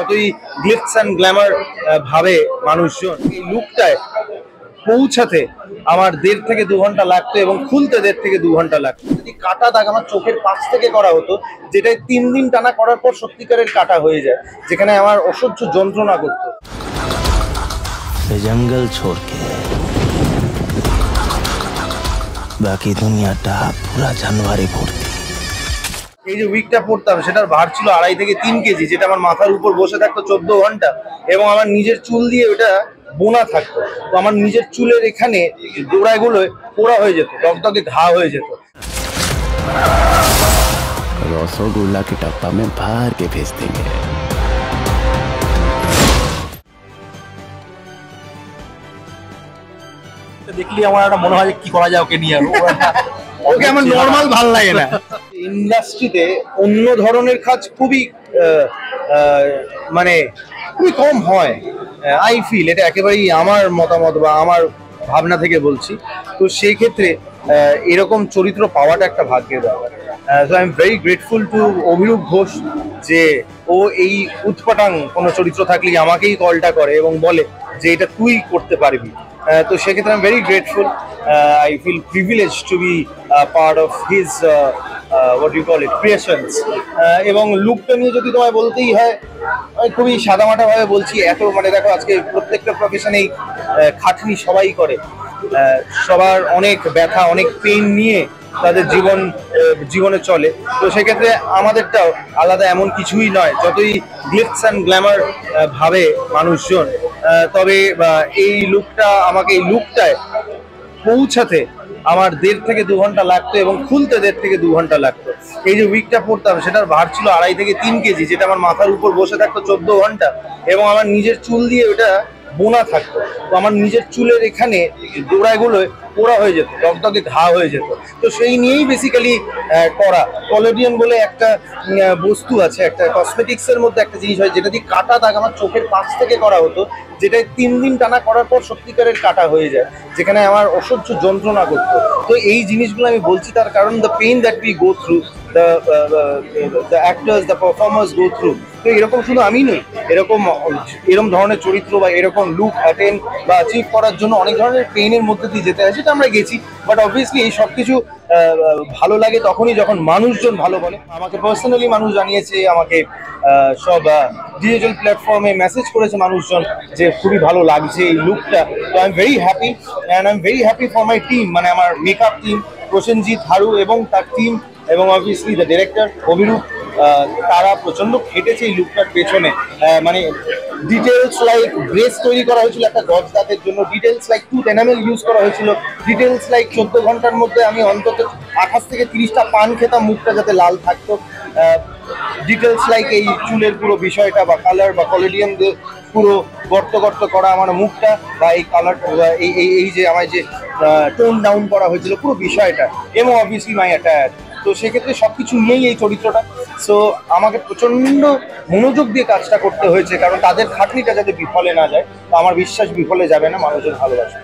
যতই glitz and Glamour ভাবে মানুষজন, এই লুকটায় পৌঁছাতে আমার 1.5 থেকে 2 ঘন্টা লাগতো এবং খুলতে 1.5 থেকে 2 ঘন্টা লাগতো। যদি কাটা দাগ আমার চোখের পাশ থেকে করা হতো, যেটাই 3 দিন টানা করার পর সত্যিকারের কাটা হয়ে যায়, যেখানে আমার অসহ্য যন্ত্রণা করতো। জঙ্গল ছোড় কে বাকি দুনিয়াটা পুরা জানোয়ারে ভর্তি। এই যে উইকটা পরতাম সেটার ভার ছিল 2.5 থেকে 3 কেজি, যেটা আমার মাথার উপর বসে থাকতো 14 ঘন্টা এবং আমার নিজের চুল দিয়ে ওটা বোনা থাকতো। তো আমার নিজের চুলের এখানে গোড়াগুলো পোড়া হয়ে যেত, টকটকে ঘা হয়ে যেত। रसगुल्ला के डब्बा में भर के भेज देंगे। দেখলি আমার একটা মনে হয় কি করা যায় ওকে নিয়ে, ওকে আমার নর্মাল ভাল লাগে না। ইন্ডাস্ট্রিতে অন্য ধরনের কাজ খুবই মানে খুবই কম হয়। আই ফিল এটা একেবারেই আমার মতামত বা আমার ভাবনা থেকে বলছি। তো সেই ক্ষেত্রে এরকম চরিত্র পাওয়াটা একটা ভাগ্যের ব্যাপার। So I am very grateful to Abhirup Ghosh যে ও এই উৎপাটাং কোনো চরিত্র থাকলেই আমাকেই কলটা করে এবং বলে যে এটা তুই করতে পারবি। তো সেক্ষেত্রে I am very grateful. I feel privilege to be part of his what do you call it creations। এবং লুকটা নিয়ে যদি তোমায় বলতেই হয়, আমি খুবই সাদামাটা ভাবে বলছি। এত মানে দেখো আজকে প্রত্যেকটা প্রফেশনেই খাটনি সবাই করে, সবার অনেক ব্যথা অনেক পেইন নিয়ে তাদের জীবনে চলে। তো সেক্ষেত্রে আমাদেরটাও আলাদা এমন কিছুই নয়, যতই গ্লিটস অ্যান্ড গ্ল্যামার ভাবে মানুষজন। তবে এই লুকটায় পৌঁছাতে আমার 1.5 থেকে 2 ঘন্টা লাগতো এবং খুলতে 1.5 থেকে 2 ঘন্টা লাগতো। এই যে উইকটা পরতাম সেটার ভার ছিল 2.5 থেকে 3 কেজি, যেটা আমার মাথার উপর বসে থাকতো 14 ঘন্টা এবং আমার নিজের চুল দিয়ে ওটা বোনা থাকতো। তো আমার নিজের চুলের এখানে গোড়াগুলো পোড়া হয়ে যেত, টকটকে ঘা হয়ে যেত। তো সেই নিয়েই বেসিক্যালি করা। কলোডিয়ান বলে একটা বস্তু আছে, একটা কসমেটিক্স এর মধ্যে একটা জিনিস হয় যেটা দিয়ে কাটা দাগ আমার চোখের পাশ থেকে করা হতো, যেটাই 3 দিন টানা করার পর সত্যিকারের কাটা হয়ে যায়, যেখানে আমার অসহ্য যন্ত্রণা করতো। তো এই জিনিসগুলো আমি বলছি তার কারণ the pain that we go through, the actors, the performers go through. তো এরকম শুধু আমি নই, এরকম ধরনের চরিত্র বা এরকম লুক অ্যাটেন্ড বা অ্যাচিভ করার জন্য অনেক ধরনের পেইনের মধ্যে দিয়ে যেতে হয়, সেটা আমরা গেছি। বাট অবভিয়াসলি এই সব কিছু ভালো লাগে তখনই যখন মানুষজন ভালো বলে। আমাকে পার্সোনালি মানুষ জানিয়েছে, আমাকে সব ডিজিটাল প্ল্যাটফর্মে মেসেজ করেছে মানুষজন যে খুবই ভালো লাগছে এই লুকটা। তো I am very happy and I am very happy for my team, মানে আমার মেকআপ টিম, প্রসেনজিৎ হারু এবং তার টিম, এবং অবভিয়াসলি দ্য ডিরেক্টর অভিরূপ। তারা প্রচন্ড খেটেছে এই লুকটার পেছনে। মানে ডিটেলস লাইক ব্রেস তৈরি করা হয়েছিল একটা গজ দাঁতের জন্য, details like tooth enamel use করা হয়েছিল, ডিটেলস লাইক 14 ঘন্টার মধ্যে আমি অন্তত 28 থেকে 30টা পান খেতাম মুখটা যাতে লাল থাকতো, ডিটেলস লাইক এই চুলের পুরো বিষয়টা বা কালার বা কলোডিয়াম দিয়ে পুরো গর্ত করা আমার মুখটা, বা এই কালার এই যে আমার যে টোন ডাউন করা হয়েছিল পুরো বিষয়টা, এবং অবভিয়াসলি মাই অ্যাটায়ার। তো সেক্ষেত্রে সবকিছু নিয়েই এই চরিত্রটা। সো আমাকে প্রচন্ড মনোযোগ দিয়ে কাজটা করতে হয়েছে, কারণ তাদের খাটনিটা যাতে বিফলে না যায়। তো আমার বিশ্বাস বিফলে যাবে না, মানুষজন ভালোবাসে।